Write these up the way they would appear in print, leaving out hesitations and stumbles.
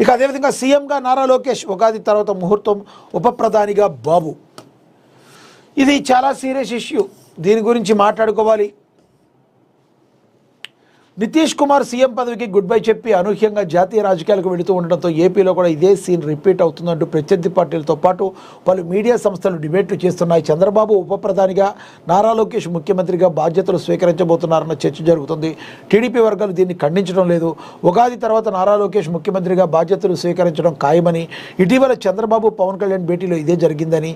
ఇక అదేవిధంగా సీఎంగా నారా లోకేష్, ఉగాది తర్వాత ముహూర్తం, ఉప ప్రధానిగా బాబు. ఇది చాలా సీరియస్ ఇష్యూ, దీని గురించి మాట్లాడుకోవాలి. నితీష్ కుమార్ సీఎం పదవికి గుడ్ బై చెప్పి అనూహ్యంగా జాతీయ రాజకీయాలకు వెళుతూ ఉండడంతో ఏపీలో కూడా ఇదే సీన్ రిపీట్ అవుతుందంటూ ప్రత్యర్థి పార్టీలతో పాటు పలు మీడియా సంస్థలు డిబేట్లు చేస్తున్నాయి. చంద్రబాబు ఉప ప్రధానిగా, నారా లోకేష్ ముఖ్యమంత్రిగా బాధ్యతలు స్వీకరించబోతున్నారన్న చర్చ జరుగుతుంది. టీడీపీ వర్గాలు దీన్ని ఖండించడం లేదు. ఉగాది తర్వాత నారా లోకేష్ ముఖ్యమంత్రిగా బాధ్యతలు స్వీకరించడం ఖాయమని, ఇటీవల చంద్రబాబు పవన్ కళ్యాణ్ భేటీలో ఇదే జరిగిందని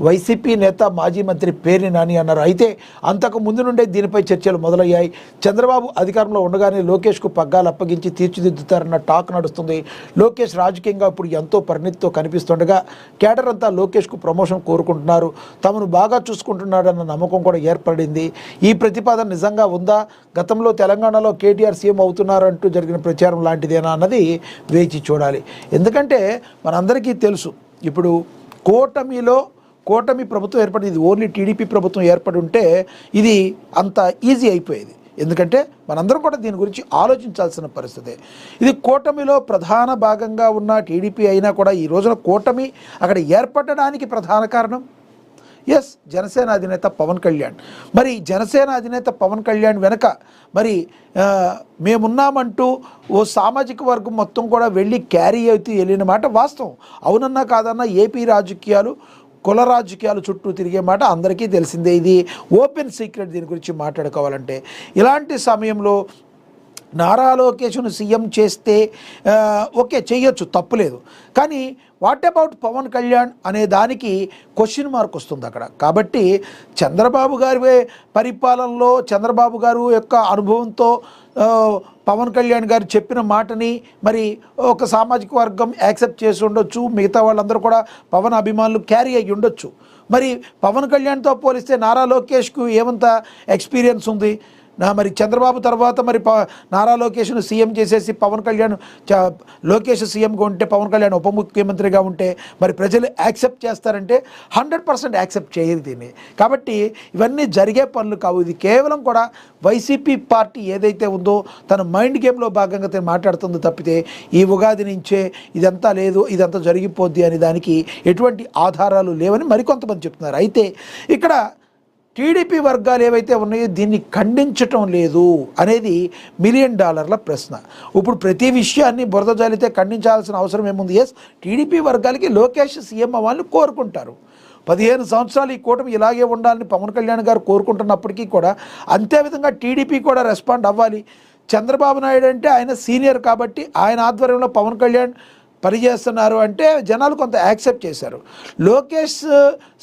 వైసీపీ నేత మాజీ మంత్రి పేర్ని నాని అన్నారు. అయితే అంతకు ముందు నుండే దీనిపై చర్చలు మొదలయ్యాయి. చంద్రబాబు అధికారంలో ఉండగానే లోకేష్కు పగ్గాలు అప్పగించి తీర్చిదిద్దుతారన్న టాక్ నడుస్తుంది. లోకేష్ రాజకీయంగా ఇప్పుడు ఎంతో పరిణితితో కనిపిస్తుండగా కేడర్ అంతా లోకేష్కు ప్రమోషన్ కోరుకుంటున్నారు. తమను బాగా చూసుకుంటున్నాడన్న నమ్మకం కూడా ఏర్పడింది. ఈ ప్రతిపాదన నిజంగా ఉందా? గతంలో తెలంగాణలో కేటీఆర్ సీఎం అవుతున్నారంటూ జరిగిన ప్రచారం లాంటిదేనా అన్నది వేచి చూడాలి. ఎందుకంటే మనందరికీ తెలుసు, ఇప్పుడు కూటమి ప్రభుత్వం ఏర్పడింది. ఇది ఓన్లీ టీడీపీ ప్రభుత్వం ఏర్పడి ఉంటే ఇది అంత ఈజీ అయిపోయేది. ఎందుకంటే మనందరం కూడా దీని గురించి ఆలోచించాల్సిన పరిస్థితి. ఇది కూటమిలో ప్రధాన భాగంగా ఉన్న టీడీపీ అయినా కూడా ఈ రోజున కూటమి అక్కడ ఏర్పడడానికి ప్రధాన కారణం జనసేన అధినేత పవన్ కళ్యాణ్. మరి జనసేన అధినేత పవన్ కళ్యాణ్ వెనక మరి మేమున్నామంటూ ఓ సామాజిక వర్గం మొత్తం కూడా వెళ్ళి క్యారీ అవుతూ వెళ్ళిన మాట వాస్తవం. అవునన్నా కాదన్నా ఏపీ రాజకీయాలు, కుల రాజకీయాలు చుట్టూ తిరిగే మాట అందరికీ తెలిసిందే. ఇది ఓపెన్ సీక్రెట్. దీని గురించి మాట్లాడుకోవాలంటే ఇలాంటి సమయంలో నారా లోకేష్ను సీఎం చేస్తే ఓకే, చేయొచ్చు, తప్పులేదు. కానీ వాట్ అబౌట్ పవన్ కళ్యాణ్ అనే దానికి క్వశ్చన్ మార్క్ వస్తుంది అక్కడ. కాబట్టి చంద్రబాబు గారి పరిపాలనలో, చంద్రబాబు గారు యొక్క అనుభవంతో పవన్ కళ్యాణ్ గారు చెప్పిన మాటని మరి ఒక సామాజిక వర్గం యాక్సెప్ట్ చేసి ఉండొచ్చు. మిగతా వాళ్ళందరూ కూడా పవన్ అభిమానులు క్యారీ అయ్యి ఉండొచ్చు. మరి పవన్ కళ్యాణ్తో పోలిస్తే నారా లోకేష్కు ఏమంత ఎక్స్పీరియన్స్ ఉంది? మరి చంద్రబాబు తర్వాత మరి నారా లోకేష్ను సీఎం చేసేసి పవన్ కళ్యాణ్ లోకేష్ సీఎంగా ఉంటే, పవన్ కళ్యాణ్ ఉప ముఖ్యమంత్రిగా ఉంటే మరి ప్రజలు యాక్సెప్ట్ చేస్తారంటే 100% యాక్సెప్ట్ చేయరు దీన్ని. కాబట్టి ఇవన్నీ జరిగే పనులు కావు. ఇది కేవలం కూడా వైసీపీ పార్టీ ఏదైతే ఉందో తన మైండ్ గేమ్లో భాగంగా తను మాట్లాడుతుందో తప్పితే ఈ ఉగాది నుంచే ఇదంతా లేదు, ఇదంతా జరిగిపోద్ది అని దానికి ఎటువంటి ఆధారాలు లేవని మరికొంతమంది చెప్తున్నారు. అయితే ఇక్కడ టీడీపీ వర్గాలు ఏవైతే ఉన్నాయో దీన్ని ఖండించటం లేదు అనేది $1 మిలియన్ ప్రశ్న. ఇప్పుడు ప్రతి విషయాన్ని బురద జాలితే ఖండించాల్సిన అవసరం ఏముంది? టీడీపీ వర్గాలకి లోకేష్ సీఎం అవ్వాలని కోరుకుంటారు. 15 సంవత్సరాలు ఈ కూటమి ఇలాగే ఉండాలని పవన్ కళ్యాణ్ గారు కోరుకుంటున్నప్పటికీ కూడా అంతేవిధంగా టీడీపీ కూడా రెస్పాండ్ అవ్వాలి. చంద్రబాబు నాయుడు అంటే ఆయన సీనియర్ కాబట్టి ఆయన ఆధ్వర్యంలో పవన్ కళ్యాణ్ పనిచేస్తున్నారు అంటే జనాలు కొంత యాక్సెప్ట్ చేశారు. లోకేష్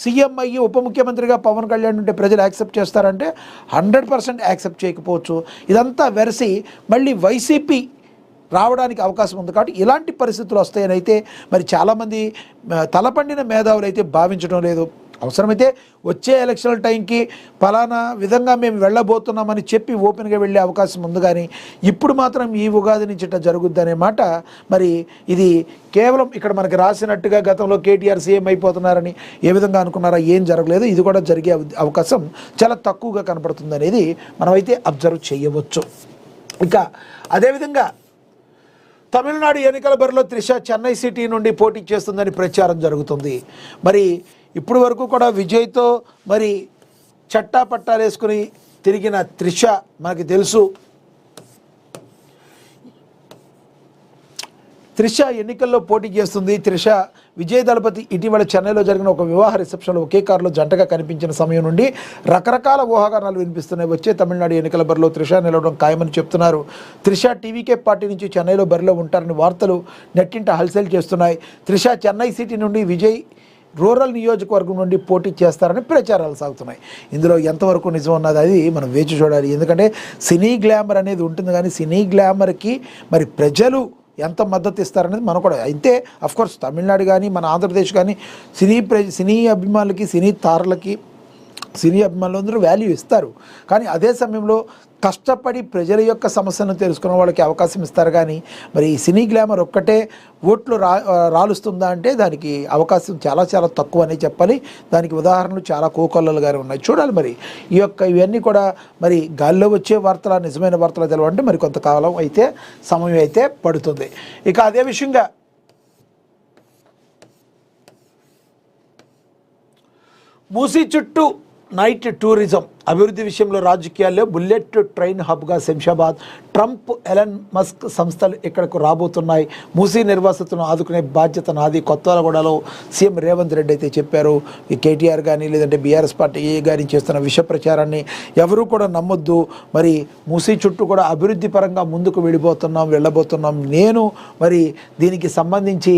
సీఎం అయ్యి ఉప ముఖ్యమంత్రిగా పవన్ కళ్యాణ్ ఉంటే ప్రజలు యాక్సెప్ట్ చేస్తారంటే 100% యాక్సెప్ట్ చేయకపోవచ్చు. ఇదంతా వెరసి మళ్ళీ వైసీపీ రావడానికి అవకాశం ఉంది. కాబట్టి ఇలాంటి పరిస్థితులు వస్తాయని అయితే మరి చాలామంది తలపండిన మేధావులు అయితే భావించడం లేదు. అవసరమైతే వచ్చే ఎలక్షనల్ టైంకి ఫలానా విధంగా మేము వెళ్ళబోతున్నామని చెప్పి ఓపెన్గా వెళ్ళే అవకాశం ఉంది. కానీ ఇప్పుడు మాత్రం ఈ ఉగాది నుంచి ఇట్లా జరుగుద్ది అనే మాట మరి ఇది కేవలం ఇక్కడ మనకి రాసినట్టుగా గతంలో కేటీఆర్ సీఎం అయిపోతున్నారని ఏ విధంగా అనుకున్నారా, ఏం జరగలేదు. ఇది కూడా జరిగే అవకాశం చాలా తక్కువగా కనపడుతుంది అనేది మనమైతే అబ్జర్వ్ చేయవచ్చు. ఇంకా అదేవిధంగా తమిళనాడు ఎన్నికల బరిలో త్రిష చెన్నై సిటీ నుండి పోటీ చేస్తుందని ప్రచారం జరుగుతుంది. మరి ఇప్పుడు వరకు కూడా విజయ్తో మరి చట్టా పట్టాలు వేసుకుని తిరిగిన త్రిష మనకి తెలుసు. త్రిష ఎన్నికల్లో పోటీ చేస్తుంది. త్రిష విజయ్ దళపతి ఇటీవల చెన్నైలో జరిగిన ఒక వివాహ రిసెప్షన్లో ఒకే కారులో జంటగా కనిపించిన సమయం నుండి రకరకాల ఊహాగానాలు వినిపిస్తున్నాయి. వచ్చే తమిళనాడు ఎన్నికల బరిలో త్రిష నిలవడం ఖాయమని చెప్తున్నారు. త్రిష టీవీకే పార్టీ నుంచి చెన్నైలో బరిలో ఉంటారని వార్తలు నెట్టింట హల్చల్ చేస్తున్నాయి. త్రిష చెన్నై సిటీ నుండి విజయ్ రూరల్ నియోజకవర్గం నుండి పోటీ చేస్తారని ప్రచారాలు సాగుతున్నాయి. ఇందులో ఎంతవరకు నిజం ఉన్నది అది మనం వేచి చూడాలి. ఎందుకంటే సినీ గ్లామర్ అనేది ఉంటుంది, కానీ సినీ గ్లామర్కి మరి ప్రజలు ఎంత మద్దతు ఇస్తారనేది మనం కూడా. అయితే అఫ్కోర్స్ తమిళనాడు కానీ మన ఆంధ్రప్రదేశ్ కానీ సినీ అభిమానులకి, సినీ తారలకి, సినీ అభిమానులందరూ వాల్యూ ఇస్తారు. కానీ అదే సమయంలో కష్టపడి ప్రజల యొక్క సమస్యలను తెలుసుకున్న వాళ్ళకి అవకాశం ఇస్తారు. కానీ మరి సినీ గ్లామర్ ఒక్కటే ఓట్లు రాలుస్తుందా అంటే దానికి అవకాశం చాలా చాలా తక్కువ అనే చెప్పాలి. దానికి ఉదాహరణలు చాలా కోకొల్లలుగానే ఉన్నాయి. చూడాలి మరి ఇవన్నీ కూడా మరి గాల్లో వచ్చే వార్తల, నిజమైన వార్తలు తెలవాలంటే మరి కొంతకాలం అయితే సమయం అయితే పడుతుంది. ఇక అదే విషయంగా మూసీ చుట్టూ నైట్ టూరిజం అభివృద్ధి విషయంలో రాజకీయాల్లో బుల్లెట్ ట్రైన్ హబ్గా శంషాబాద్, ట్రంప్, ఎలన్ మస్క్ సంస్థలు ఇక్కడకు రాబోతున్నాయి. మూసీ నిర్వాసితులను ఆదుకునే బాధ్యత నాది. కొత్తగూడలో సీఎం రేవంత్ రెడ్డి అయితే చెప్పారు. ఈ కేటీఆర్ కానీ లేదంటే బీఆర్ఎస్ పార్టీ కానీ చేస్తున్న విష ప్రచారాన్ని ఎవరూ కూడా నమ్మొద్దు. మరి మూసీ చుట్టూ కూడా అభివృద్ధి పరంగా ముందుకు వెళ్ళబోతున్నాం. నేను మరి దీనికి సంబంధించి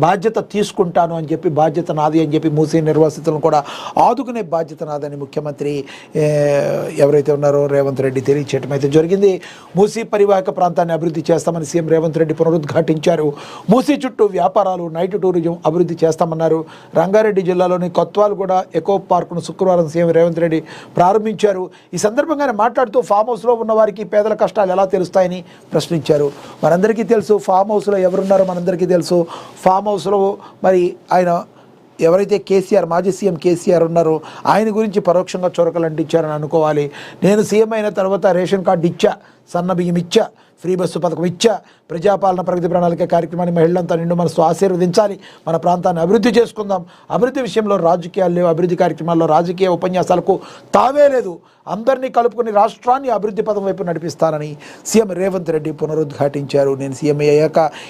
బాధ్యత తీసుకుంటాను అని చెప్పి, బాధ్యత నాది అని చెప్పి మూసీ నిర్వాసితులను కూడా ఆదుకునే బాధ్యత నాదని ముఖ్యమంత్రి ఎవరైతే ఉన్నారో రేవంత్ రెడ్డి తెలియచేయటం అయితే జరిగింది. మూసీ పరివాహక ప్రాంతాన్ని అభివృద్ధి చేస్తామని సీఎం రేవంత్ రెడ్డి పునరుద్ఘాటించారు. మూసీ చుట్టూ వ్యాపారాలు, నైట్ టూరిజం అభివృద్ధి చేస్తామన్నారు. రంగారెడ్డి జిల్లాలోని కొత్వాల్గూడ ఎకో పార్కును శుక్రవారం సీఎం రేవంత్ రెడ్డి ప్రారంభించారు. ఈ సందర్భంగానే మాట్లాడుతూ ఫామ్ హౌస్లో ఉన్న వారికి పేదల కష్టాలు ఎలా తెలుస్తాయని ప్రశ్నించారు. మనందరికీ తెలుసు ఫామ్ హౌస్లో ఎవరున్నారో మనందరికీ తెలుసు. ఫామ్ హౌస్లో మరి ఆయన ఎవరైతే కేసీఆర్, మాజీ సీఎం కేసీఆర్ ఉన్నారో ఆయన గురించి పరోక్షంగా చొరకలు అంటించారని అనుకోవాలి. నేను సీఎం అయిన తర్వాత రేషన్ కార్డు ఇచ్చా, సన్న బియ్యం ఇచ్చా, ఫ్రీ బస్సు పథకం ఇచ్చా, ప్రజాపాలన ప్రగతి ప్రణాళిక కార్యక్రమాన్ని మహిళలంతా నిండు మనసు ఆశీర్వదించాలి, మన ప్రాంతాన్ని అభివృద్ధి చేసుకుందాం. అభివృద్ధి విషయంలో రాజకీయాలు లేవు, అభివృద్ధి కార్యక్రమాల్లో రాజకీయ ఉపన్యాసాలకు తావే లేదు. అందరినీ కలుపుకొని రాష్ట్రాన్ని అభివృద్ధి పదం వైపు నడిపిస్తానని సీఎం రేవంత్ రెడ్డి పునరుద్ఘాటించారు. నేను సీఎం అయ్యాక